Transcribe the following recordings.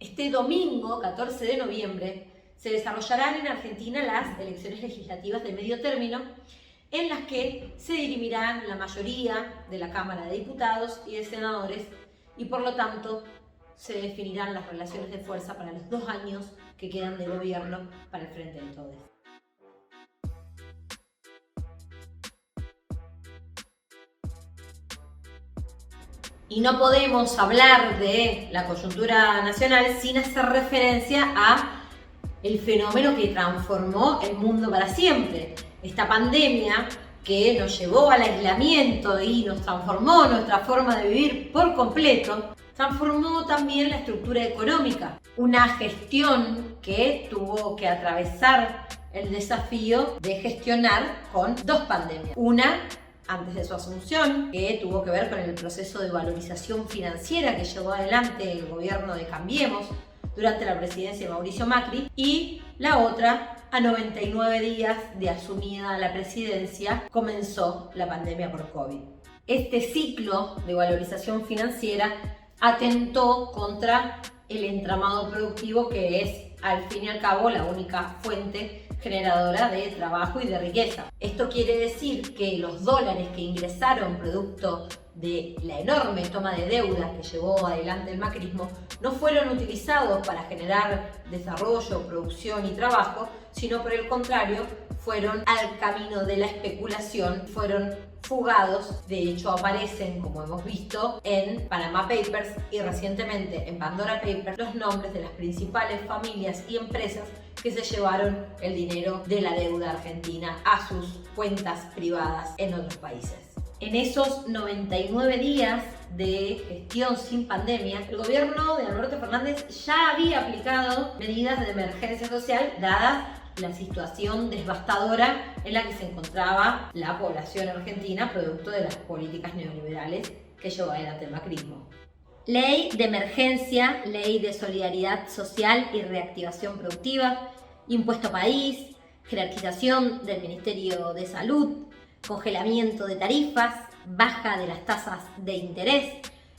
Este domingo, 14 de noviembre, se desarrollarán en Argentina las elecciones legislativas de medio término, en las que se dirimirán la mayoría de la Cámara de Diputados y de Senadores, y por lo tanto se definirán las relaciones de fuerza para los 2 años que quedan de gobierno para el Frente de Todos. Y no podemos hablar de la coyuntura nacional sin hacer referencia a el fenómeno que transformó el mundo para siempre. Esta pandemia que nos llevó al aislamiento y nos transformó nuestra forma de vivir por completo, transformó también la estructura económica. Una gestión que tuvo que atravesar el desafío de gestionar con 2 pandemias. Una antes de su asunción, que tuvo que ver con el proceso de valorización financiera que llevó adelante el gobierno de Cambiemos durante la presidencia de Mauricio Macri, y la otra, a 99 días de asumida la presidencia, comenzó la pandemia por COVID. Este ciclo de valorización financiera atentó contra el entramado productivo, que es, al fin y al cabo, la única fuente generadora de trabajo y de riqueza. Esto quiere decir que los dólares que ingresaron producto de la enorme toma de deuda que llevó adelante el macrismo no fueron utilizados para generar desarrollo, producción y trabajo, sino por el contrario, fueron al camino de la especulación, fueron fugados. De hecho, aparecen, como hemos visto, en Panama Papers y recientemente en Pandora Papers, los nombres de las principales familias y empresas que se llevaron el dinero de la deuda argentina a sus cuentas privadas en otros países. En esos 99 días de gestión sin pandemia, el gobierno de Alberto Fernández ya había aplicado medidas de emergencia social, dada la situación devastadora en la que se encontraba la población argentina producto de las políticas neoliberales que llevó adelante el macrismo. Ley de emergencia, ley de solidaridad social y reactivación productiva, impuesto país, jerarquización del Ministerio de Salud, congelamiento de tarifas, baja de las tasas de interés,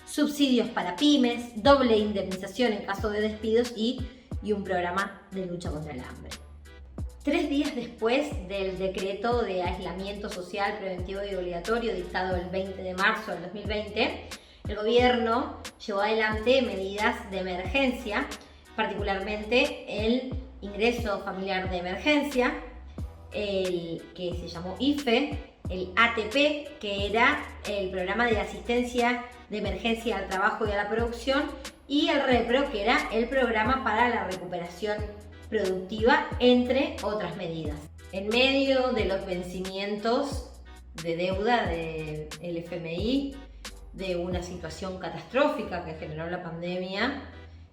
subsidios para pymes, doble indemnización en caso de despidos y un programa de lucha contra el hambre. 3 días después del decreto de aislamiento social preventivo y obligatorio dictado el 20 de marzo del 2020, el gobierno llevó adelante medidas de emergencia, particularmente el ingreso familiar de emergencia, el que se llamó IFE, el ATP, que era el programa de asistencia de emergencia al trabajo y a la producción, y el REPRO, que era el programa para la recuperación productiva, entre otras medidas. En medio de los vencimientos de deuda del FMI, de una situación catastrófica que generó la pandemia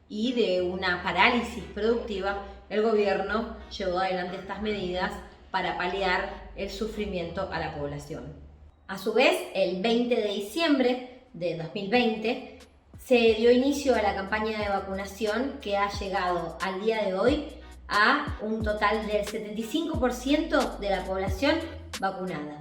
y de una parálisis productiva, el gobierno llevó adelante estas medidas para paliar el sufrimiento a la población. A su vez, el 20 de diciembre de 2020 se dio inicio a la campaña de vacunación, que ha llegado al día de hoy a un total del 75% de la población vacunada.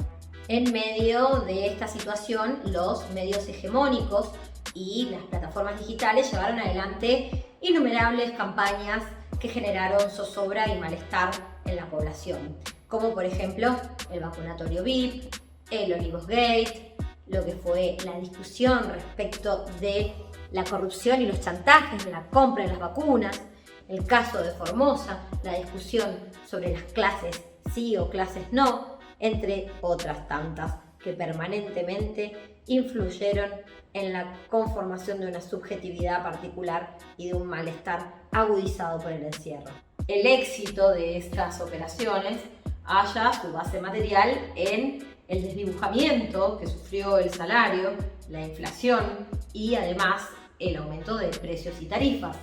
En medio de esta situación, los medios hegemónicos y las plataformas digitales llevaron adelante innumerables campañas que generaron zozobra y malestar en la población, como por ejemplo el vacunatorio VIP, el Olivosgate, lo que fue la discusión respecto de la corrupción y los chantajes de la compra de las vacunas, el caso de Formosa, la discusión sobre las clases sí o clases no, entre otras tantas que permanentemente influyeron en la conformación de una subjetividad particular y de un malestar agudizado por el encierro. El éxito de estas operaciones halla su base material en el desdibujamiento que sufrió el salario, la inflación y además el aumento de precios y tarifas,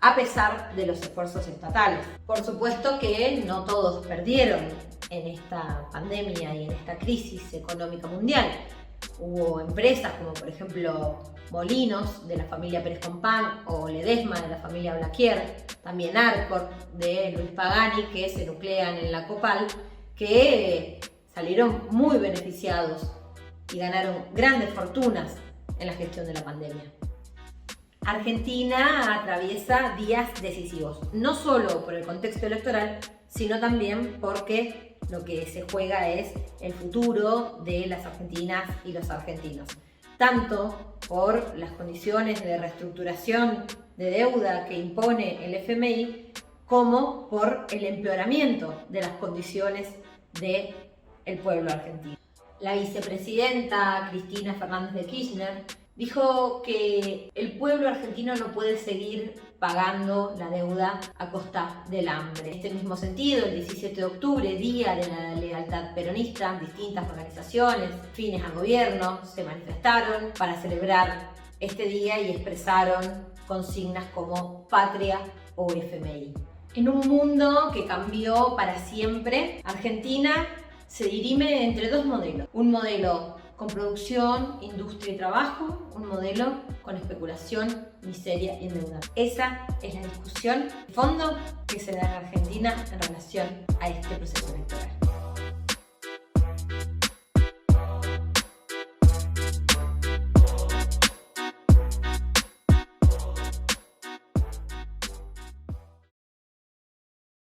a pesar de los esfuerzos estatales. Por supuesto que no todos perdieron en esta pandemia y en esta crisis económica mundial. Hubo empresas como por ejemplo Molinos de la familia Pérez Compán o Ledesma de la familia Blaquier, también Arcor de Luis Pagani, que se nuclean en la Copal, que salieron muy beneficiados y ganaron grandes fortunas en la gestión de la pandemia. Argentina atraviesa días decisivos, no solo por el contexto electoral, sino también porque lo que se juega es el futuro de las argentinas y los argentinos, tanto por las condiciones de reestructuración de deuda que impone el FMI, como por el empeoramiento de las condiciones del pueblo argentino. La vicepresidenta Cristina Fernández de Kirchner dijo que el pueblo argentino no puede seguir pagando la deuda a costa del hambre. En este mismo sentido, el 17 de octubre, Día de la Lealtad Peronista, distintas organizaciones afines al gobierno se manifestaron para celebrar este día y expresaron consignas como patria o FMI. En un mundo que cambió para siempre, Argentina se dirime entre dos modelos. Un modelo con producción, industria y trabajo, un modelo con especulación, miseria y endeudamiento. Esa es la discusión de fondo que se da en Argentina en relación a este proceso electoral.